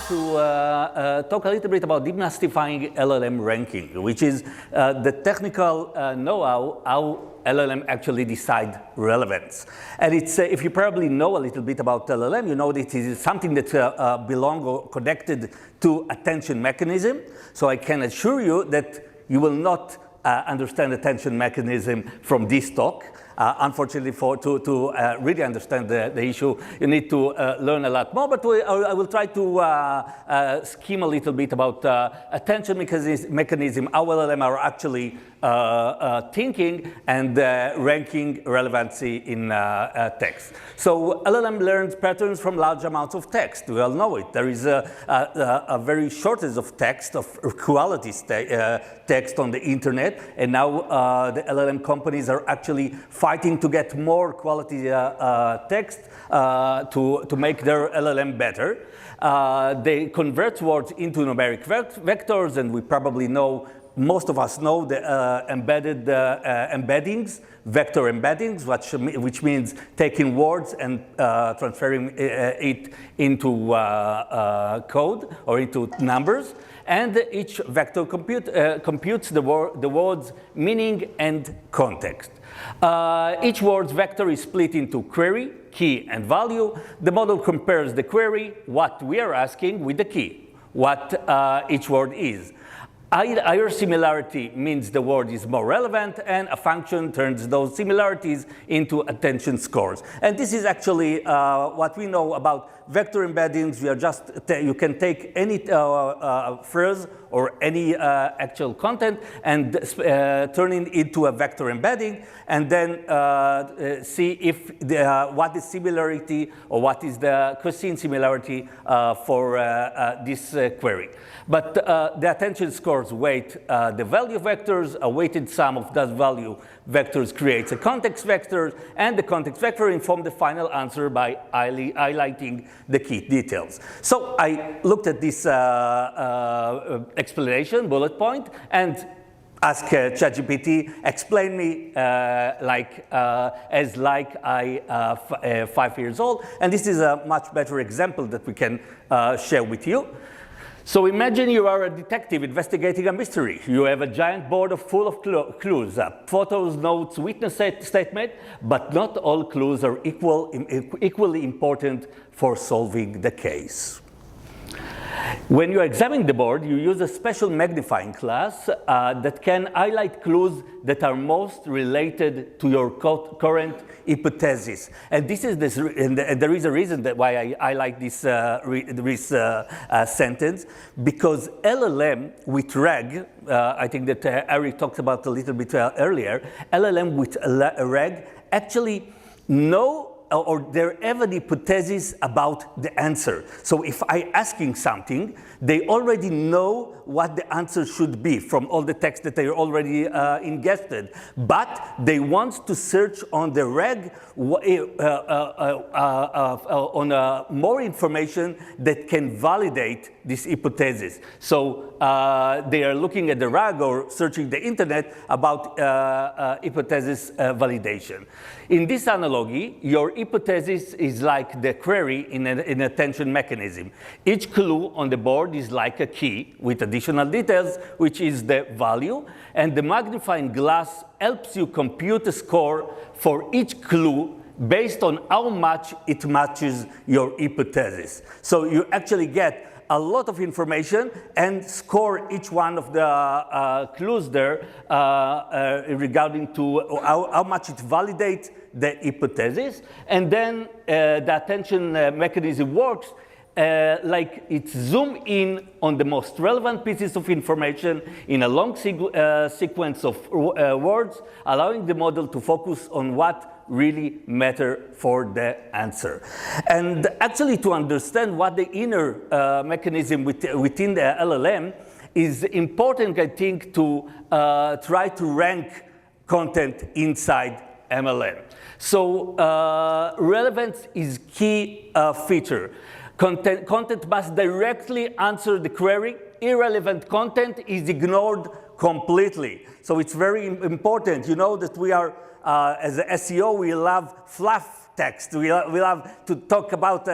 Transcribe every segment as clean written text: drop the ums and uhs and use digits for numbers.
to talk a little bit about demystifying LLM ranking, which is the technical know-how how LLM actually decide relevance. And it's, if you probably know a little bit about LLM, you know that it is something that belongs or connected to attention mechanism. So I can assure you that you will not understand attention mechanism from this talk. Unfortunately, to really understand the issue, you need to learn a lot more, but I will try to skim a little bit about attention mechanism, how LLM are actually thinking and ranking relevancy in text. So LLM learns patterns from large amounts of text. We all know it. There is a very shortage of text, of quality text on the internet, and now the LLM companies are actually fighting to get more quality text to make their LLM better. They convert words into numeric vectors, and we probably know, most of us know the embeddings, vector embeddings, which means taking words and transferring it into code or into numbers. And each vector computes the word's meaning and context. Each word's vector is split into query, key, and value. The model compares the query, what we are asking, with the key, what each word is. Higher similarity means the word is more relevant, and a function turns those similarities into attention scores. And this is actually what we know about vector embeddings. We are just, you can take any phrase or any actual content and turn it into a vector embedding, and then see if what is similarity or what is the cosine similarity for this query. But the attention scores weight the value vectors. A weighted sum of those value vectors creates a context vector, and the context vector informs the final answer by highlighting the key details. So I looked at this explanation, bullet point, and asked ChatGPT, explain me as like I 5 years old. And this is a much better example that we can share with you. So imagine you are a detective investigating a mystery. You have a giant board full of clues, photos, notes, witness statement, but not all clues are equally important for solving the case. When you examine the board, you use a special magnifying class that can highlight clues that are most related to your current hypothesis. And this is and there is a reason that why I like this sentence, because LLM with RAG, I think that Eric talked about a little bit earlier, LLM with RAG actually know or they have an hypothesis about the answer. So if I'm asking something, they already know what the answer should be from all the text that they already ingested. But they want to search on the RAG on more information that can validate this hypothesis. So they are looking at the RAG or searching the internet about hypothesis validation. In this analogy, your hypothesis is like the query in an attention mechanism. Each clue on the board is like a key with additional details, which is the value. And the magnifying glass helps you compute a score for each clue based on how much it matches your hypothesis. So you actually get a lot of information and score each one of the clues there regarding to how much it validates the hypothesis. And then the attention mechanism works like it zooms in on the most relevant pieces of information in a long sequence of words, allowing the model to focus on what really matter for the answer. And actually, to understand what the inner mechanism within the LLM is important, I think, to try to rank content inside MLM. So relevance is key feature. Content must directly answer the query. Irrelevant content is ignored completely. So it's very important. You know that we are, as a SEO, we love fluff text. We love to talk about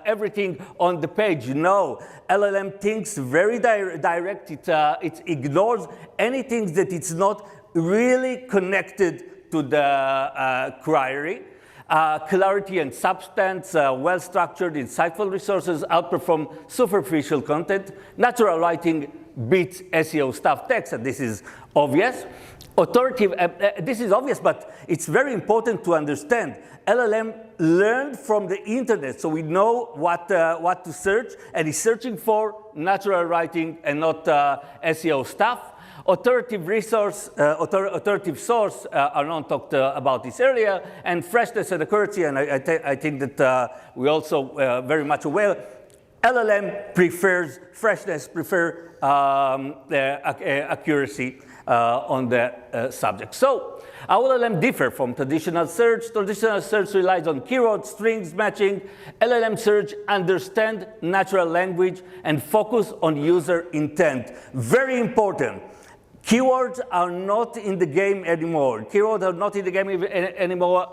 everything on the page. No, LLM thinks very direct. It ignores anything that it's not really connected to the query. Clarity and substance, well-structured, insightful resources outperform superficial content. Natural writing beats SEO stuff text, and this is obvious. Authoritative, this is obvious, but it's very important to understand. LLM learned from the internet, so we know what to search, and is searching for natural writing and not SEO stuff. Authoritative resource, authoritative source, Arnon talked about this earlier, and freshness and accuracy, and I think that we also very much aware. LLM prefers freshness, accuracy on the subject. So, how LLM differ from traditional search? Traditional search relies on keywords, strings, matching. LLM search understand natural language and focus on user intent. Very important. Keywords are not in the game anymore. Keywords are not in the game anymore.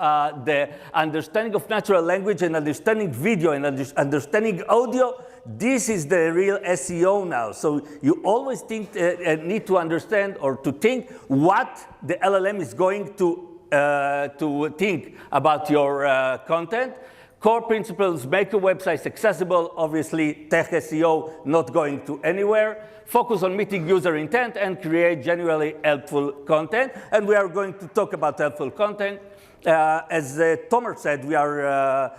The understanding of natural language and understanding video and understanding audio, this is the real SEO now. So you always need to understand or to think what the LLM is going to think about your content. Core principles: make your websites accessible. Obviously, tech SEO not going to anywhere. Focus on meeting user intent and create genuinely helpful content. And we are going to talk about helpful content. As Tomer said, we are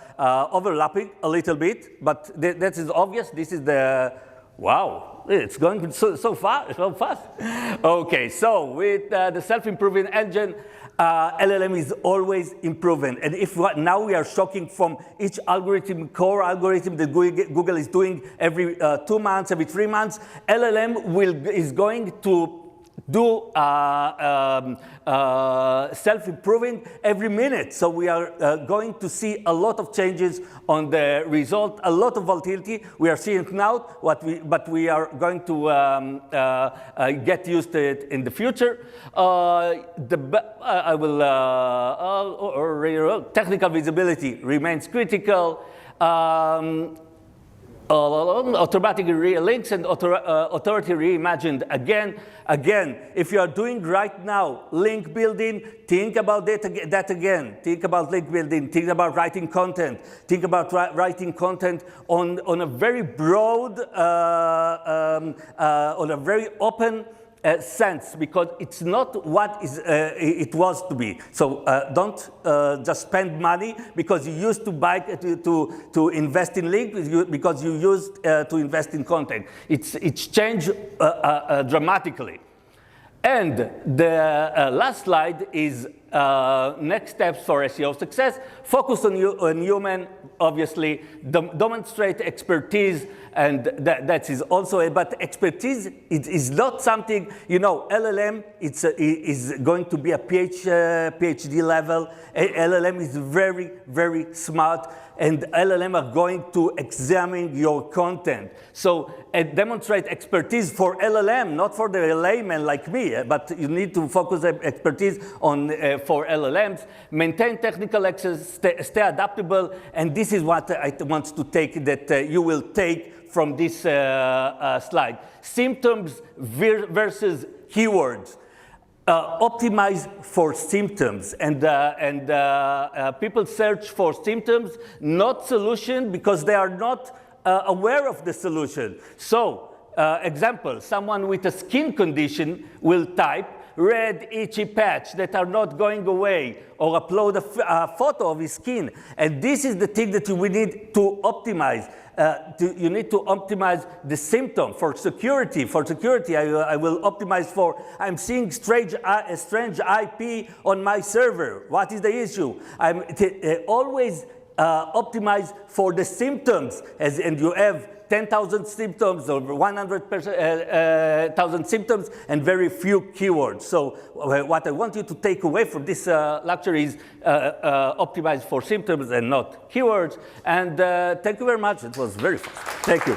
overlapping a little bit, but that is obvious. This is the, wow, it's going so fast. Okay, so with the self-improving engine, LLM is always improving. And if now we are shocking from each algorithm, core algorithm that Google is doing every 2 months, every 3 months, LLM is going to do self-improving every minute. So we are going to see a lot of changes on the result, a lot of volatility. We are seeing it now, but we are going to get used to it in the future. Technical visibility remains critical. Automatic links and authority reimagined. Again, if you are doing right now link building, think about that again. Think about link building. Think about writing content. Think about writing content on a very broad, on a very open sense, because it's not what it was to be. So don't just spend money because you used to buy to invest in links, because you used to invest in content. It's changed dramatically. And the last slide is next steps for SEO success. Focus on human, obviously. Demonstrate expertise, and that is also, but expertise is not something, LLM is going to be a PhD level. LLM is very, very smart, and LLM are going to examine your content. So demonstrate expertise for LLM, not for the layman like me, but you need to focus expertise on for LLMs. Maintain technical access, stay adaptable, and this is what I want to take, that you will take from this slide. Symptoms versus keywords. Optimize for symptoms, and people search for symptoms, not solution, because they are not aware of the solution. So, example, someone with a skin condition will type red itchy patch that are not going away, or upload a photo of his skin. And this is the thing that we need to optimize. You need to optimize the symptom for security. For security, I will optimize for, I'm seeing strange IP on my server. What is the issue? I'm always optimize for the symptoms, and you have 10,000 symptoms or 100,000 symptoms and very few keywords. So what I want you to take away from this lecture is optimize for symptoms and not keywords. And thank you very much. It was very fast. Thank you.